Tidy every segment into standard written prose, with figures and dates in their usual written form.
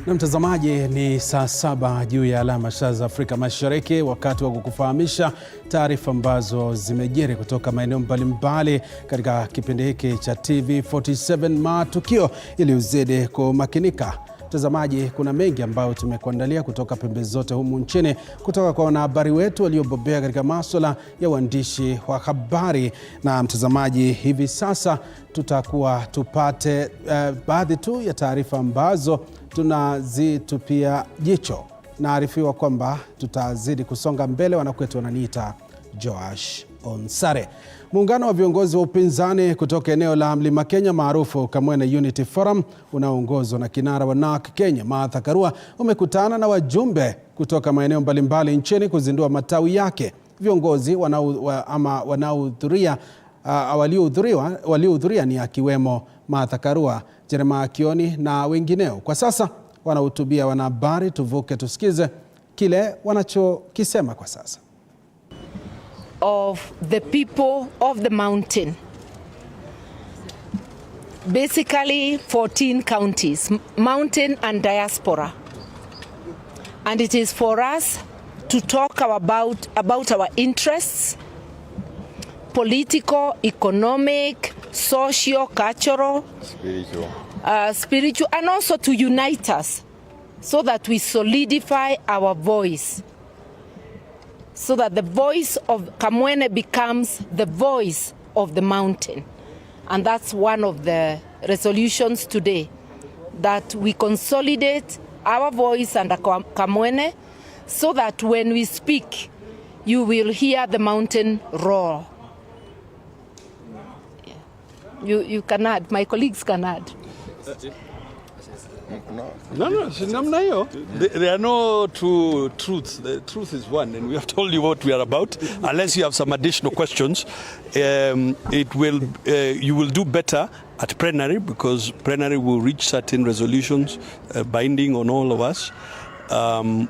Na mtazamaji, ni saa 7 juu ya alama saa za Afrika Mashariki, wakati wa kukufahamisha taarifa ambazo zimejiri kutoka maeneo mbalimbali katika kipindi hiki cha TV47 Matukio, ili uzidi kumakinika. Mtazamaji, kuna mengi ambayo tumekuandalia kutoka pembe zote humu nchini, kutoka kwa wanahabari wetu waliobobea katika masuala ya uandishi wa habari. Na mtazamaji, hivi sasa tutakuwa tupate baadhi tu ya taarifa ambazo tunazitupia jicho. Naarifiwa kwamba tutazidi kusonga mbele. Wanakwetu wananiita Joash Onsare. Muungano wa viongozi wa upinzani kutoka eneo la Mlima Kenya maarufu Kamwene Unity Forum, unaoongozwa na kinara wa NARC Kenya Martha Karua, umekutana na wajumbe kutoka maeneo mbalimbali nchini kuzindua matawi yake. Viongozi waliohudhuria ni akiwemo Martha Karua, Jeremiah Kioni na wengineo. Kwa sasa wanahutubia wanahabari. Tuvuke tusikize kile wanachokisema kwa sasa. Of the people of the mountain. Basically 14 counties, mountain and diaspora. And it is for us to talk about our interests, political, economic, social, cultural, spiritual, and also to unite us so that we solidify our voice, so that the voice of Kamwene becomes the voice of the mountain. And that's one of the resolutions today, that we consolidate our voice under Kamwene, so that when we speak, you will hear the mountain roar. You can add, my colleagues can add. No, there are no two truths. The truth is one, and we have told you what we are about. Unless you have some additional questions, you will do better at plenary, because plenary will reach certain resolutions binding on all of us,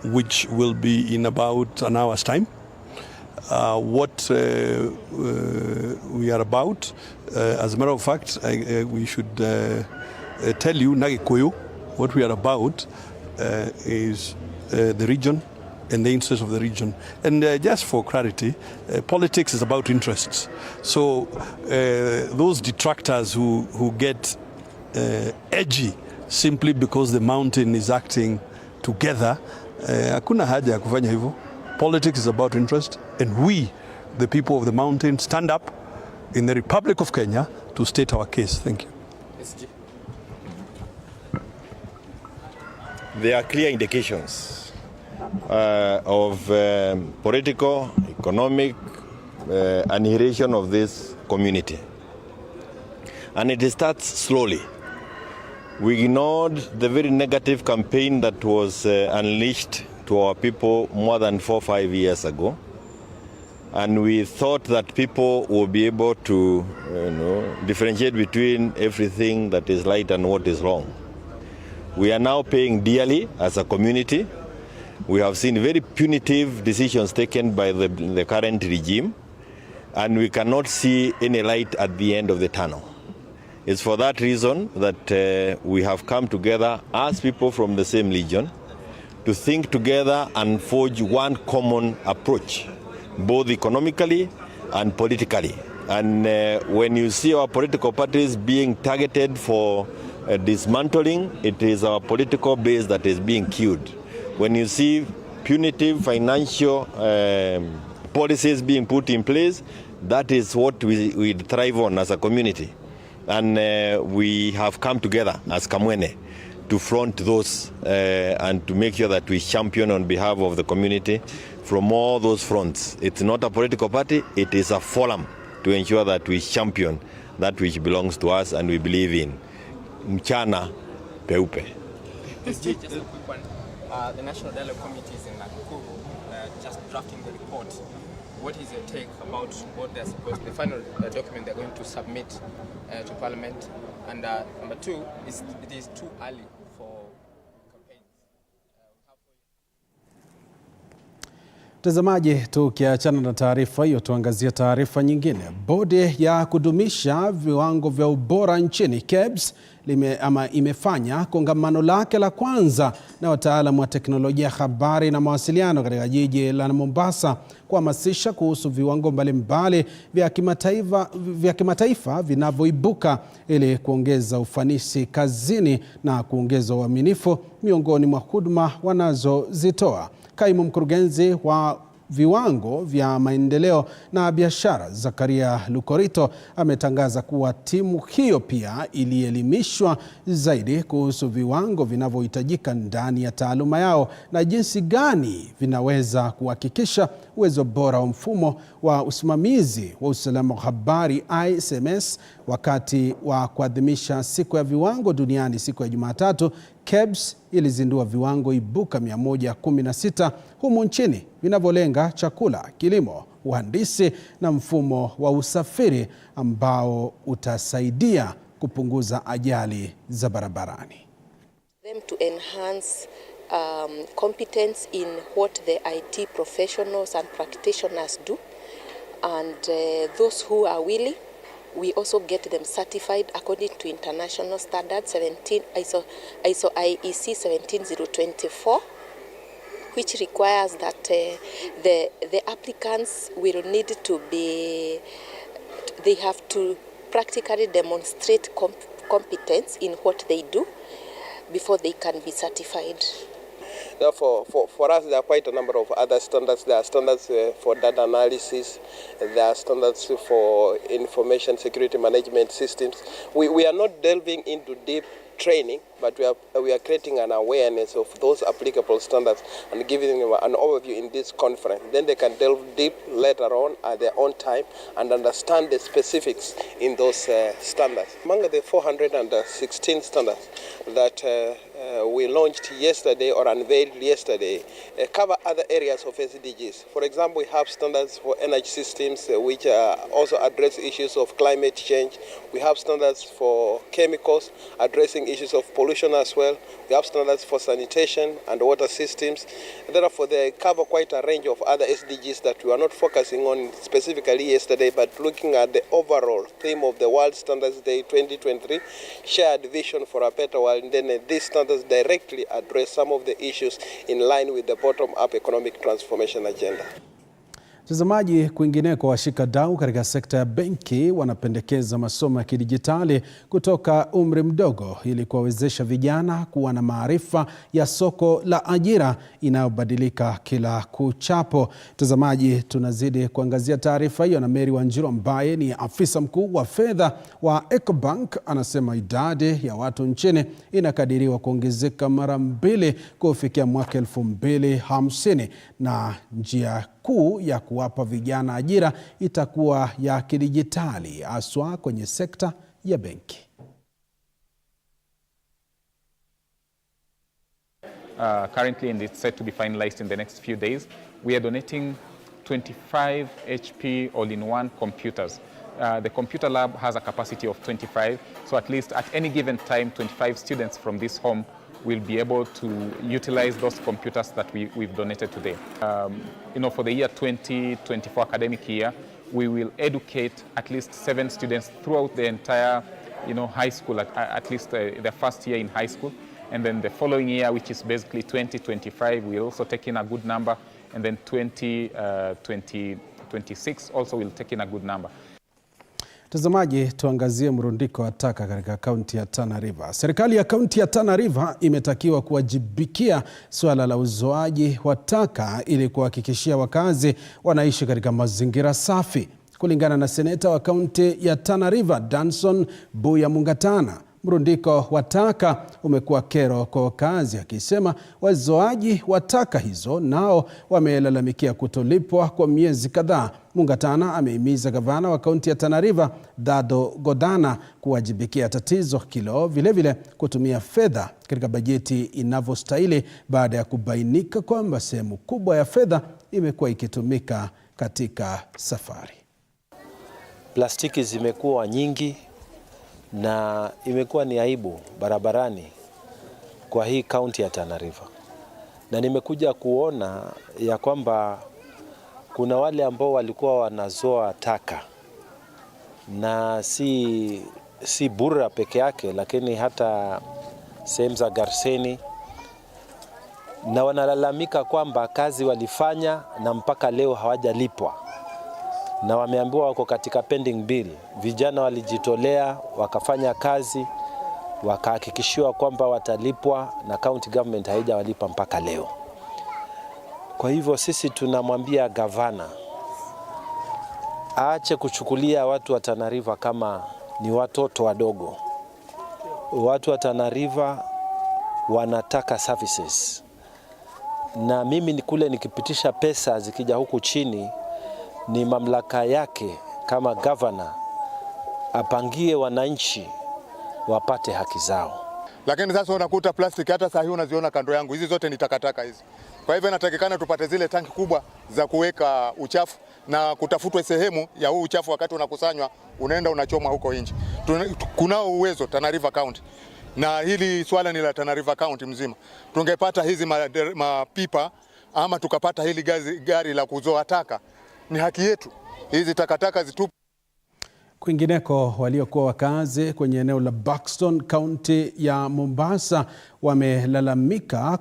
which will be in about an hour's time. What we are about, as a matter of fact, we should tell you, Nagikuyu, what we are about is the region and the interests of the region. And just for clarity, politics is about interests. So those detractors who get edgy simply because the mountain is acting together, hakuna haja ya kufanya hivyo. Politics is about interest, and we, the people of the mountain, stand up in the Republic of Kenya to state our case. Thank you. There are clear indications of political, economic annihilation of this community. And it starts slowly. We ignored the very negative campaign that was unleashed to our people more than 4 or 5 years ago. And we thought that people will be able to differentiate between everything that is right and what is wrong. We are now paying dearly as a community. We have seen very punitive decisions taken by the current regime, and we cannot see any light at the end of the tunnel. It's for that reason that we have come together as people from the same region to think together and forge one common approach, both economically and politically. And when you see our political parties being targeted for dismantling, it is our political base that is being killed. When you see punitive financial policies being put in place, that is what we thrive on as a community. And we have come together as Kamwene to front those and to make sure that we champion on behalf of the community from all those fronts. It's not a political party, it is a forum to ensure that we champion that which belongs to us and we believe in. Mchana peupe. Just a quick one. The National Dialogue Committee is in Nakuru, just drafting the report. What is your take about what they're supposed, the final document they're going to submit to Parliament? And number two, it is too early for campaigns. Mtazamaji, tukiachana na taarifa hiyo, tuangazie taarifa nyingine. Bodi ya kudumisha viwango vya ubora nchini KEBS imefanya kongamano lake la kwanza na wataalamu wa teknolojia habari na mawasiliano katika jiji la Mombasa kuhamasisha kuhusu viwango mbalimbali vya kimataifa vinavyoibuka ili kuongeza ufanisi kazini na kuongeza uaminifu miongoni mwa huduma wanazozitoa. Kaimu mkurugenzi wa viwango vya maendeleo na biashara Zakaria Lukorito ametangaza kuwa timu hiyo pia ilielimishwa zaidi kuhusu viwango vinavyohitajika ndani ya taaluma yao na jinsi gani vinaweza kuhakikisha uwezo bora wa mfumo wa usimamizi wa usalama wa habari ISMS. Wakati wa kuadhimisha siku ya viwango duniani siku ya Jumatatu, KEBS ilizindua viwango ibuka 116 humu nchini vinavyolenga chakula, kilimo, uhandisi na mfumo wa usafiri ambao utasaidia kupunguza ajali za barabarani. Them to enhance competence in what the IT professionals and practitioners do, and those who are willing, we also get them certified according to international standards ISO IEC 17024, which requires that the applicants will need to be, they have to practically demonstrate competence in what they do before they can be certified. Therefore, for us, there are quite a number of other standards. There are standards for data analysis. There are standards for information security management systems. We are not delving into deep training, but we are creating an awareness of those applicable standards and giving them an overview in this conference. Then they can delve deep later on at their own time and understand the specifics in those standards. Among the 416 standards that we launched yesterday or unveiled yesterday cover other areas of SDGs. For example, we have standards for energy systems which also address issues of climate change. We have standards for chemicals addressing issues of pollution as well. We have standards for sanitation and water systems. Therefore, they cover quite a range of other SDGs that we are not focusing on specifically yesterday, but looking at the overall theme of the World Standards Day 2023, shared vision for a better world. And then these standards directly address some of the issues in line with the bottom-up economic transformation agenda. Mtazamaji, kwingineko washikadau katika sekta ya benki wanapendekeza masomo ya kidijitali kutoka umri mdogo ili kuwawezesha vijana kuwa na maarifa ya soko la ajira inayobadilika kila kuchapo. Mtazamaji, tunazidi kuangazia taarifa hiyo na Mary Wanjiru ambaye ni afisa mkuu wa fedha wa Ecobank anasema idadi ya watu nchini inakadiriwa kuongezeka mara 2 kufikia mwaka 2050 na njia kuu ya kuwapa vijana ajira itakuwa ya kidijitali haswa kwenye sekta ya benki. Currently, and it's set to be finalized in the next few days, we are donating 25 HP all-in-one computers. The computer lab has a capacity of 25, so at least at any given time, 25 students from this home will be able to utilize those computers that we've donated today. For the year 2024 academic year, we will educate at least 7 students throughout the entire, high school, at least the first year in high school. And then the following year, which is basically 2025, we'll also take in a good number. And then 2026 also will take in a good number. Mtazamaji, tuangazie mrundiko wa taka katika kaunti ya Tana River. Serikali ya kaunti ya Tana River imetakiwa kuwajibikia suala la uzoaji wa taka ili kuhakikishia wakazi wanaishi katika mazingira safi. Kulingana na seneta wa kaunti ya Tana River, Danson Buya Mungatana, mrundiko wa taka umekuwa kero kwa wakazi, akisema wazoaji wa taka hizo nao wamelalamikia kutolipwa kwa miezi kadhaa. Mungatana amehimiza gavana wa kaunti ya Tana River, Dado Godana, kuwajibikia tatizo hilo, vilevile kutumia fedha katika bajeti inavyostahili baada ya kubainika kwamba sehemu kubwa ya fedha imekuwa ikitumika katika safari. Plastiki zimekuwa nyingi na imekuwa ni aibu barabarani kwa hii kaunti ya Tana River. Na nimekuja kuona ya kwamba kuna wale ambao walikuwa wanazoa taka, na si Bura peke yake, lakini hata sehemu za Garseni, na wanalalamika kwamba kazi walifanya na mpaka leo hawajalipwa, na wameambiwa wako katika pending bill. Vijana walijitolea wakafanya kazi, wakahakikishiwa kwamba watalipwa, na county government haijawalipa mpaka leo. Kwa hivyo sisi tunamwambia gavana aache kuchukulia watu wa Tana River kama ni watoto wadogo. Watu wa Tana River wanataka services, na mimi ni kule nikipitisha pesa zikija huku chini, ni mamlaka yake kama governor apangie wananchi wapate haki zao. Lakini sasa unakuta plastiki, hata saa hii unaziona kando yangu, hizi zote ni takataka hizi. Kwa hivyo inatakikana tupate zile tanki kubwa za kuweka uchafu, na kutafutwe sehemu ya huu uchafu wakati unakusanywa unaenda unachomwa huko nje. Kunao uwezo Tana River County, na hili swala ni la Tana River County mzima. Tungepata hizi mapipa ama tukapata hili gari la kuzoa taka, ni haki yetu hizi takataka zitupe. Kwingineko, waliokuwa wakazi kwenye eneo la Buxton, kaunti ya Mombasa, wamelalamika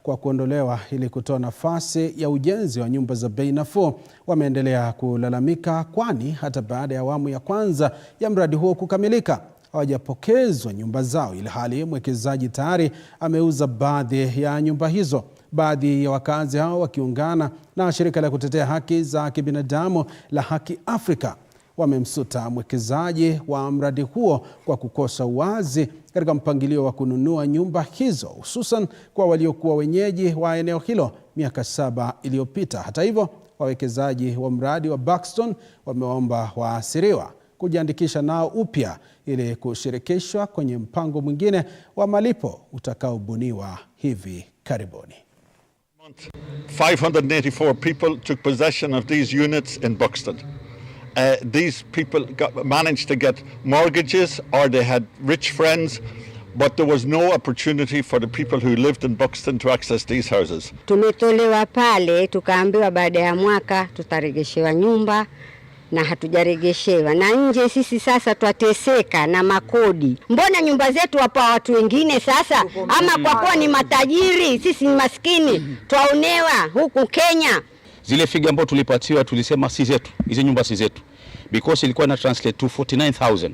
kwa kuondolewa ili kutoa nafasi ya ujenzi wa nyumba za bei nafuu. Wameendelea kulalamika kwani hata baada ya awamu ya kwanza ya mradi huo kukamilika, hawajapokezwa nyumba zao, ilhali mwekezaji tayari ameuza baadhi ya nyumba hizo. Baadhi ya wakazi hao wakiungana na shirika la kutetea haki za kibinadamu la Haki Afrika wamemsuta mwekezaji wa mradi huo kwa kukosa uwazi katika mpangilio wa kununua nyumba hizo, hususan kwa waliokuwa wenyeji wa eneo hilo miaka 7 iliyopita. Hata hivyo, wawekezaji wa mradi wa Buxton wameomba waasiriwa kujiandikisha nao upya ili kushirikishwa kwenye mpango mwingine wa malipo utakaobuniwa hivi karibuni. 584 people took possession of these units in Buxton. These people managed to get mortgages, or they had rich friends, but there was no opportunity for the people who lived in Buxton to access these houses. Tumetolewa pale tukaambiwa baada ya mwaka tutaregeshewa nyumba, na hatujaregeshewa, na nje sisi sasa twateseka na makodi. Mbona nyumba zetu wapa watu wengine sasa? Ama kwa kuwa ni matajiri, sisi ni maskini, twaonewa huku Kenya. Zile figa ambazo tulipatiwa tulisema si zetu, hizo nyumba si zetu, because ilikuwa na translate to 49,000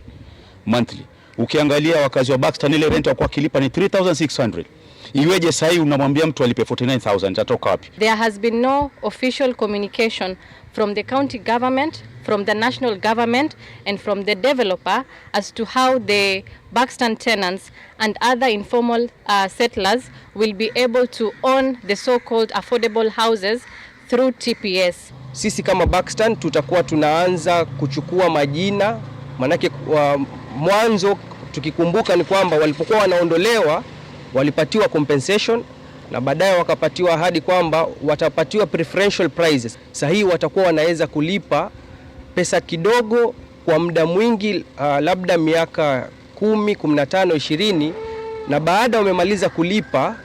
monthly. Ukiangalia wakazi wa Buxton ile rent kwa kilipa ni 3,600. Iweje sasa unamwambia mtu alipe 49,000, atatoka wapi? There has been no official communication from the county government, from the national government, and from the developer as to how the Buxton tenants and other informal settlers will be able to own the so-called affordable houses through TPS. Sisi kama Buxton tutakuwa tunaanza kuchukua majina, manake mwanzo tukikumbuka ni kwamba walipokuwa wanaondolewa walipatiwa compensation, na baadaye wakapatiwa ahadi kwamba watapatiwa preferential prices. Sasa hii watakuwa wanaweza kulipa pesa kidogo kwa muda mwingi, labda miaka 10, 15, 20, na baada wamemaliza kulipa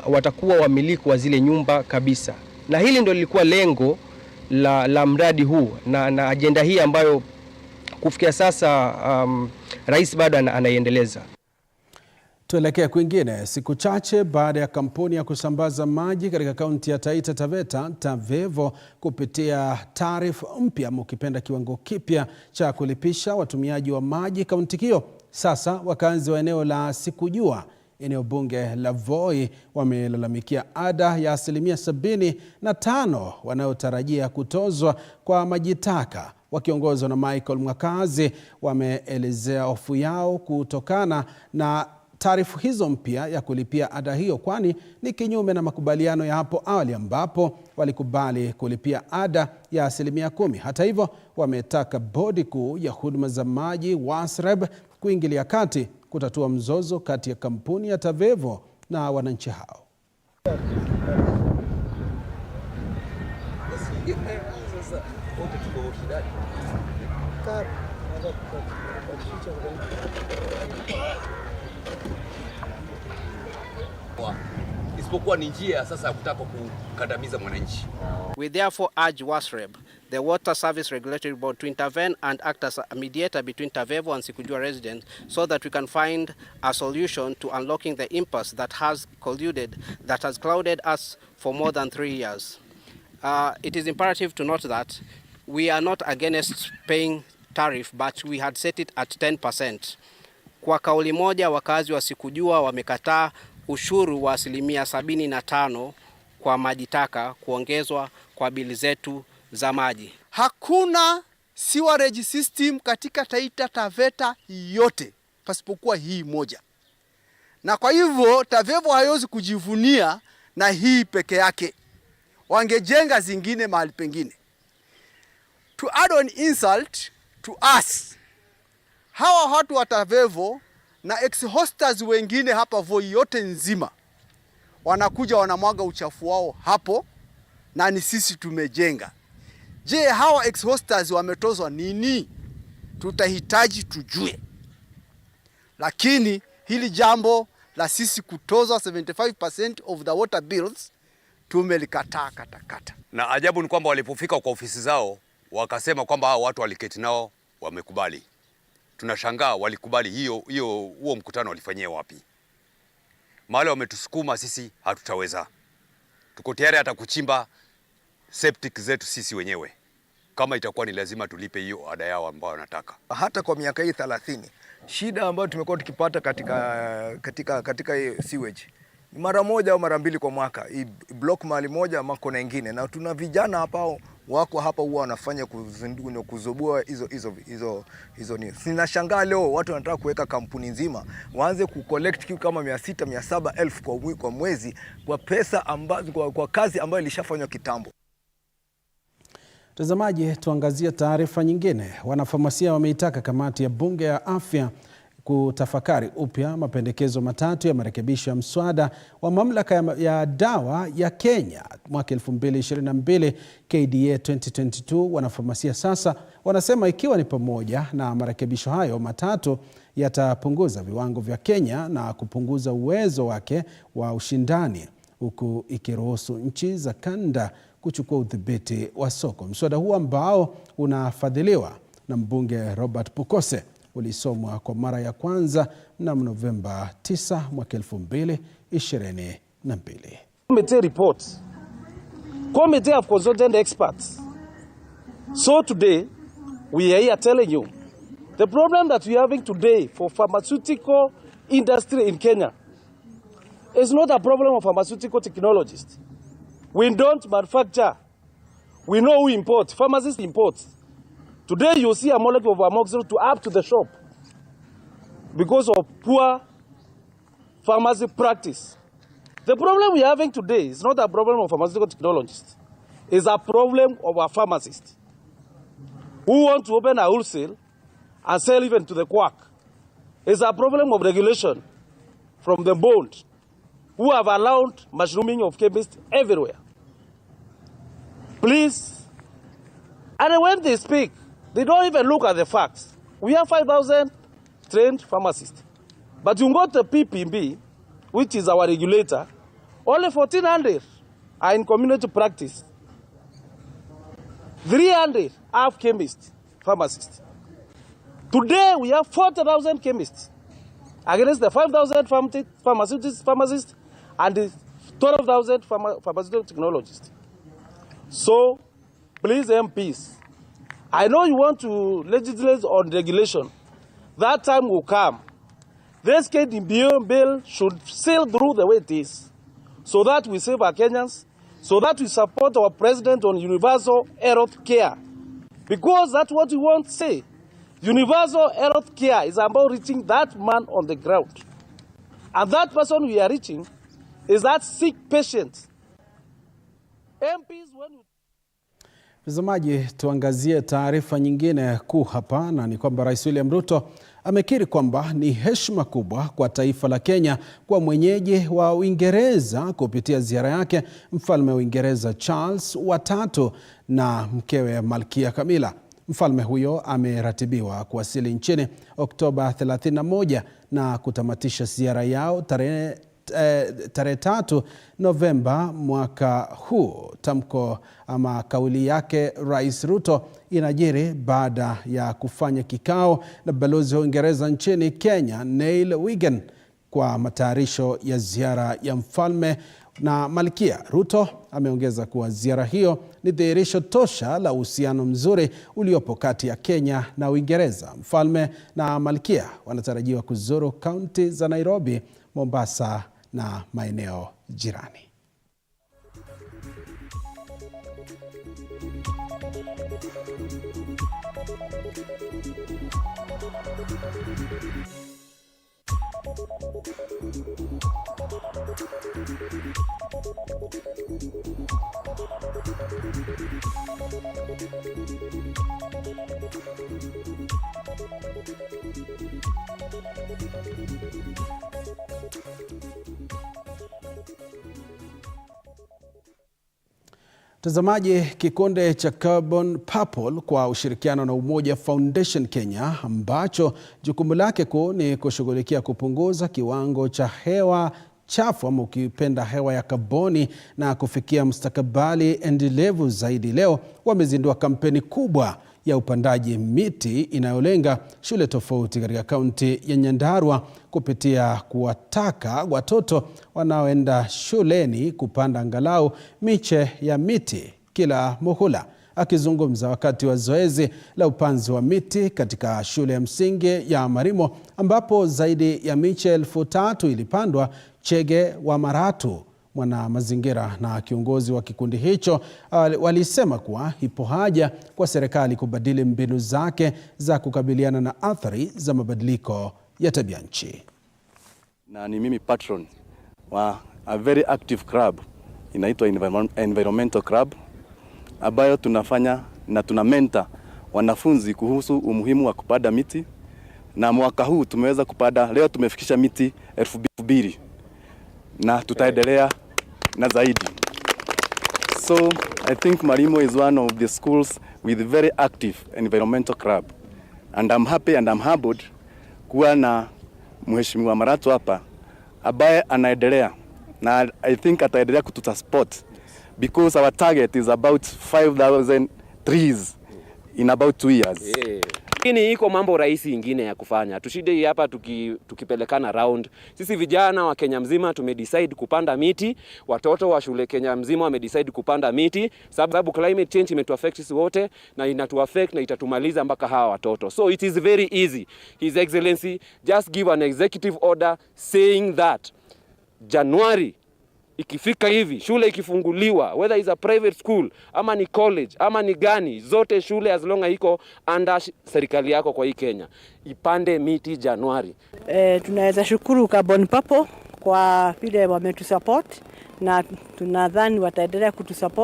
watakuwa wamiliki wa zile nyumba kabisa. Na hili ndio lilikuwa lengo la mradi huu na ajenda hii ambayo kufikia sasa rais bado anaiendeleza. Tuelekea kwingine. Siku chache baada ya kampuni ya kusambaza maji katika kaunti ya Taita Taveta, TAVEVO, kupitia taarifa mpya, ukipenda kiwango kipya cha kulipisha watumiaji wa maji kaunti hiyo, sasa wakazi wa eneo la Sikujua, eneo bunge la Voi, wamelalamikia ada ya 75% wanayotarajia kutozwa kwa maji taka. Wakiongozwa na Michael Mwakazi, wameelezea hofu yao kutokana na taarifa hizo mpya ya kulipia ada hiyo, kwani ni kinyume na makubaliano ya hapo awali ambapo walikubali kulipia ada ya 10%. Hata hivyo, wametaka bodi kuu ya huduma za maji WASREB kuingilia kati kutatua mzozo kati ya kampuni ya TAVEVO na wananchi hao. isipokuwa ni njia sasa ya kutaka kukandamiza mwananchi. We therefore urge WASREB, the Water Service Regulatory Board, to intervene and act as a mediator between Tavevo and Sikujua residents so that we can find a solution to unlocking the impasse that has clouded us for more than 3 years. It is imperative to note that we are not against paying tariff, but we had set it at 10%. Kwa kauli moja, wakazi wa Sikujua wamekataa ushuru wa 75% kwa maji taka kuongezwa kwa bili zetu za maji. Hakuna sewerage system katika Taita Taveta yote pasipokuwa hii moja. Na kwa hivyo Tavevo haiwezi kujivunia na hii peke yake. Wangejenga zingine mahali pengine. To add on insult to us, hawa watu wa Tavevo na ex-hosters wengine hapa Voi yote nzima wanakuja wanamwaga uchafu wao hapo, na ni sisi tumejenga. Je, hawa ex-hosters wametozwa nini? Tutahitaji tujue. Lakini hili jambo la sisi kutozwa 75% of the water bills tumelikataa katakata. Na ajabu ni kwamba walipofika kwa ofisi zao wakasema kwamba hao watu waliketi nao wamekubali. Tunashangaa walikubali huo mkutano walifanyia wapi? Mahali wametusukuma sisi hatutaweza. Tuko tayari hata kuchimba septic zetu sisi wenyewe kama itakuwa ni lazima tulipe hiyo ada yao ambao wanataka. Hata kwa miaka hii 30 shida ambayo tumekuwa tukipata katika sewage ni mara moja au mara mbili kwa mwaka. Block mahali moja ama kona nyingine, na tuna vijana hapa wako hapa huwa wanafanya kuzoboa hizo ni. Ninashangaa leo watu wanataka kuweka kampuni nzima waanze kucollect kitu kama 600,000-700,000 kwa mwezi kwa pesa ambazo kwa kazi ambayo ilishafanywa kitambo. Mtazamaji, tuangazie taarifa nyingine. Wanafamasia wameitaka kamati ya bunge ya afya kutafakari upya mapendekezo matatu ya marekebisho ya mswada wa mamlaka ya dawa ya Kenya mwaka 2022 KDA 2022. Wanafamasia sasa wanasema ikiwa ni pamoja na marekebisho hayo matatu yatapunguza viwango vya Kenya na kupunguza uwezo wake wa ushindani, huku ikiruhusu nchi za kanda kuchukua udhibiti wa soko. Mswada huu ambao unafadhiliwa na mbunge Robert Pukose ulisomwa kwa mara ya kwanza mnamo Novemba 9 mwaka 2022. Committee report. Committee have consulted experts. So today we are here telling you the problem that we are having today for pharmaceutical industry in Kenya is not a problem of pharmaceutical technologists. We don't manufacture. We know we import. Pharmacists import. Today you see a molecule of amoxicillin to up to the shop because of poor pharmacy practice. The problem we are having today is not a problem of pharmaceutical technologists. It's a problem of our pharmacists who want to open a wholesale and sell even to the quack. It's a problem of regulation from the board who have allowed mushrooming of chemists everywhere. Please, and when they speak, they don't even look at the facts. We have 5,000 trained pharmacists. But you go to PPB, which is our regulator, only 1,400 are in community practice. 300 have chemists, pharmacists. Today we have 40,000 chemists against the 5,000 pharmacists and the 12,000 pharmaceutical technologists. So, please MPs, I know you want to legislate on regulation. That time will come. This KDB bill should sail through the way it is, so that we save our Kenyans, so that we support our president on universal health care. Because that's what we want to say. Universal health care is about reaching that man on the ground. And that person we are reaching is that sick patient. MPs, when you... Mtazamaji, tuangazie taarifa nyingine kuu hapa, na ni kwamba Rais William Ruto amekiri kwamba ni heshima kubwa kwa taifa la Kenya kwa mwenyeji wa Uingereza kupitia ziara yake Mfalme wa Uingereza Charles wa III na mkewe Malkia Camilla. Mfalme huyo ameratibiwa kuwasili nchini Oktoba 31 na kutamatisha ziara yao tarehe tarehe 3 Novemba mwaka huu. Tamko ama kauli yake Rais Ruto inajiri baada ya kufanya kikao na balozi wa Uingereza nchini Kenya Neil Wigan kwa matayarisho ya ziara ya mfalme na malkia. Ruto ameongeza kuwa ziara hiyo ni dhihirisho tosha la uhusiano mzuri uliopo kati ya Kenya na Uingereza. Mfalme na malkia wanatarajiwa kuzuru kaunti za Nairobi, Mombasa na maeneo jirani. Mtazamaji, kikundi cha Carbon Purple kwa ushirikiano na Umoja Foundation Kenya, ambacho jukumu lake kuu ni kushughulikia kupunguza kiwango cha hewa chafu ama ukipenda hewa ya kaboni na kufikia mustakabali endelevu zaidi, leo wamezindua kampeni kubwa ya upandaji miti inayolenga shule tofauti katika kaunti ya Nyandarua kupitia kuwataka watoto wanaoenda shuleni kupanda angalau miche ya miti kila muhula. Akizungumza wakati wa zoezi la upanzi wa miti katika shule ya msingi ya Marimo ambapo zaidi ya miche 3,000 ilipandwa, Chege wa Maratu, mwana mazingira na kiongozi wa kikundi hicho, walisema kuwa ipo haja kwa serikali kubadili mbinu zake za kukabiliana na athari za mabadiliko ya tabia nchi. Na ni mimi patron wa a very active club inaitwa Environmental Club, ambayo tunafanya na tuna mentor wanafunzi kuhusu umuhimu wa kupanda miti, na mwaka huu tumeweza kupanda, leo tumefikisha miti 2,000 na tutaendelea na zaidi. So I think Marimo is one of the schools with very active environmental club, and I'm happy and I'm humbled kuwa na Mheshimiwa Maratu hapa ambaye anaendelea, na I think ataendelea kutusupport because our target is about 5,000 trees in about 2 years. Lakini iko mambo rahisi ingine ya kufanya. Tushinde hapa tukipelekana round. Sisi vijana wa Kenya mzima tumedecide kupanda miti. Watoto wa shule Kenya mzima wamedecide kupanda miti. Sababu climate change imetuaffect sisi wote na inatuaffect na itatumaliza mpaka hawa watoto. So it is very easy. His Excellency just give an executive order saying that January ikifika hivi, shule ikifunguliwa, whether is a private school ama ni college ama ni gani, zote shule as long as iko under serikali yako kwa hii Kenya, ipande miti Januari. Tunaweza shukuru Carbon Purple kwa vile wametusupport, na tunadhani wataendelea kutusupport.